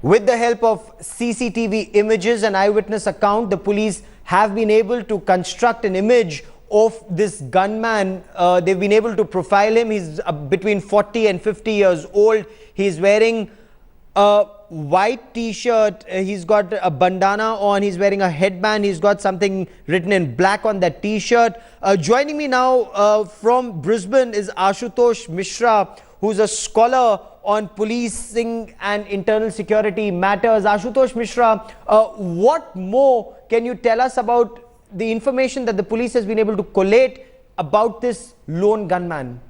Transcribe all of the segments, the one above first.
With the help of CCTV images and eyewitness account, the police have been able to construct an image of this gunman. They've been able to profile him. He's between 40 and 50 years old. He's wearing a white t-shirt. He's got a bandana on. He's wearing a headband. He's got something written in black on that t-shirt. Joining me now from Brisbane is Ashutosh Mishra, who's a scholar on policing and internal security matters. Ashutosh Mishra, what more can you tell us about the information that the police has been able to collate about this lone gunman?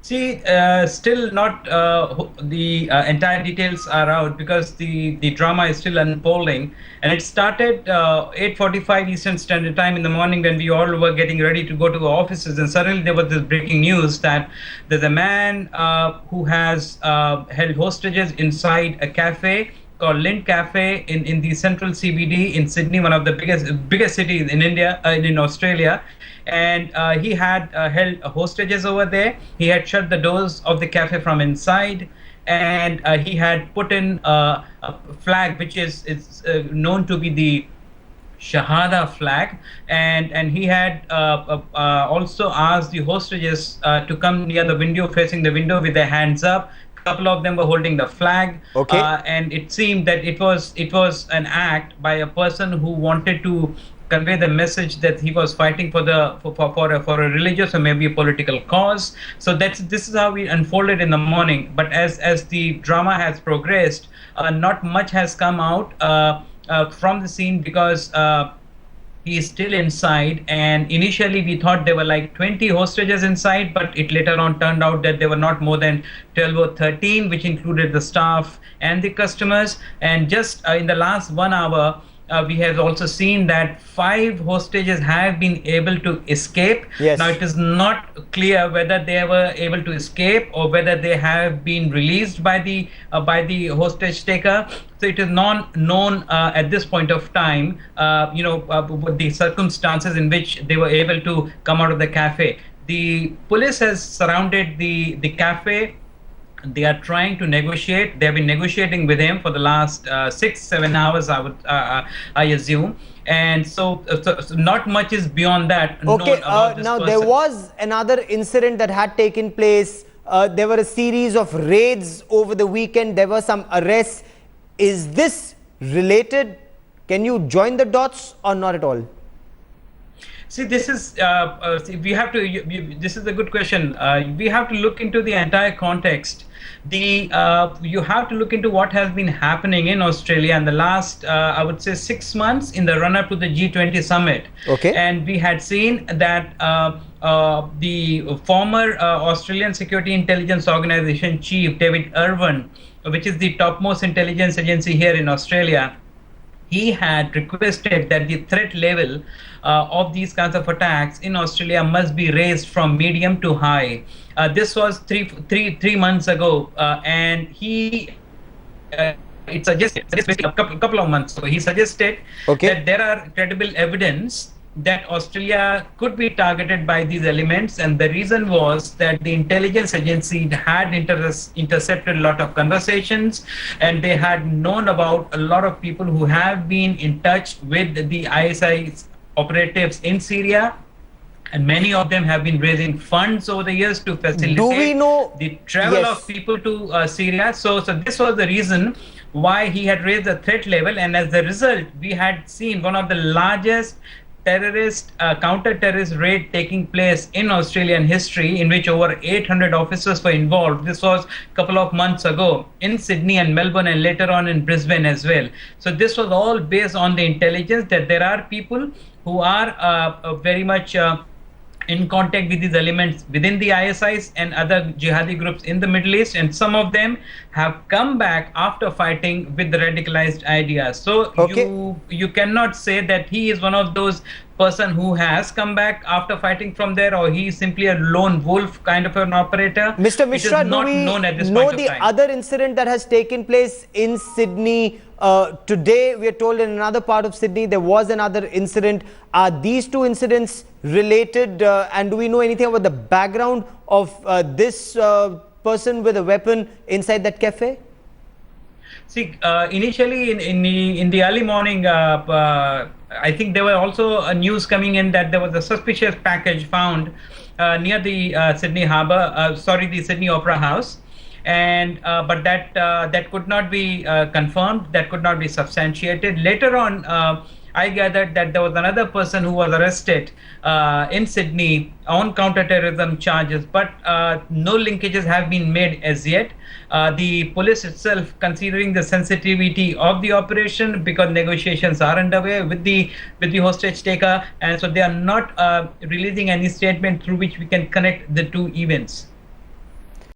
See, still not the entire details are out because the drama is still unfolding, and it started 8:45 Eastern Standard Time in the morning when we all were getting ready to go to our offices, and suddenly there was this breaking news that there's a man who has held hostages inside a cafe called Lindt Cafe in the central CBD in Sydney, one of the biggest cities in India, in Australia. And he had held hostages over there. He had shut the doors of the cafe from inside, and he had put in a flag which is known to be the Shahada flag, and he had also asked the hostages to come near the window, facing the window with their hands up. A couple of them were holding the flag, and it seemed that it was an act by a person who wanted to convey the message that he was fighting for a religious or maybe a political cause. So this is how we unfolded in the morning. But as the drama has progressed, not much has come out from the scene because he is still inside, and initially we thought there were like 20 hostages inside, but it later on turned out that there were not more than 12 or 13, which included the staff and the customers. And just in the last 1 hour, we have also seen that 5 hostages have been able to escape. Yes. Now it is not clear whether they were able to escape or whether they have been released by the hostage taker. So it is not known at this point of time, the circumstances in which they were able to come out of the cafe. The police has surrounded the cafe. They are trying to negotiate. They have been negotiating with him for the last 6-7 hours, I assume. And so not much is beyond that. Okay, about this now person. there was another incident that had taken place. There were a series of raids over the weekend. There were some arrests. Is this related? Can you join the dots or not at all? See, this is we have to. This is a good question. We have to look into the entire context. You have to look into what has been happening in Australia in the last, I would say, 6 months in the run-up to the G20 summit. Okay. And we had seen that the former Australian Security Intelligence Organization chief, David Irwin, which is the topmost intelligence agency here in Australia, he had requested that the threat level of these kinds of attacks in Australia must be raised from medium to high. This was three months ago, and he it suggested a couple of months ago. He suggested that there are credible evidence that Australia could be targeted by these elements, and the reason was that the intelligence agency had intercepted a lot of conversations, and they had known about a lot of people who have been in touch with the ISI operatives in Syria, and many of them have been raising funds over the years to facilitate the travel of people to Syria. So this was the reason why he had raised the threat level, and as a result, we had seen one of the largest counter-terrorist raid taking place in Australian history, in which over 800 officers were involved. This was a couple of months ago in Sydney and Melbourne, and later on in Brisbane as well. So this was all based on the intelligence that there are people who are very much in contact with these elements within the ISIS and other jihadi groups in the Middle East, and some of them have come back after fighting with the radicalized ideas. So you cannot say that he is one of those person who has come back after fighting from there, or he is simply a lone wolf kind of an operator. Mr. Mishra, do we know the other incident that has taken place in Sydney? Today, we are told in another part of Sydney, there was another incident. Are these two incidents related? And do we know anything about the background of this person with a weapon inside that cafe? See, initially in the early morning, I think there were also news coming in that there was a suspicious package found near the Sydney Harbour, the Sydney Opera House, and but that could not be confirmed. That could not be substantiated. Later on, I gathered that there was another person who was arrested in Sydney on counter-terrorism charges, but no linkages have been made as yet. The police itself, considering the sensitivity of the operation, because negotiations are underway with the hostage taker, and so they are not releasing any statement through which we can connect the two events.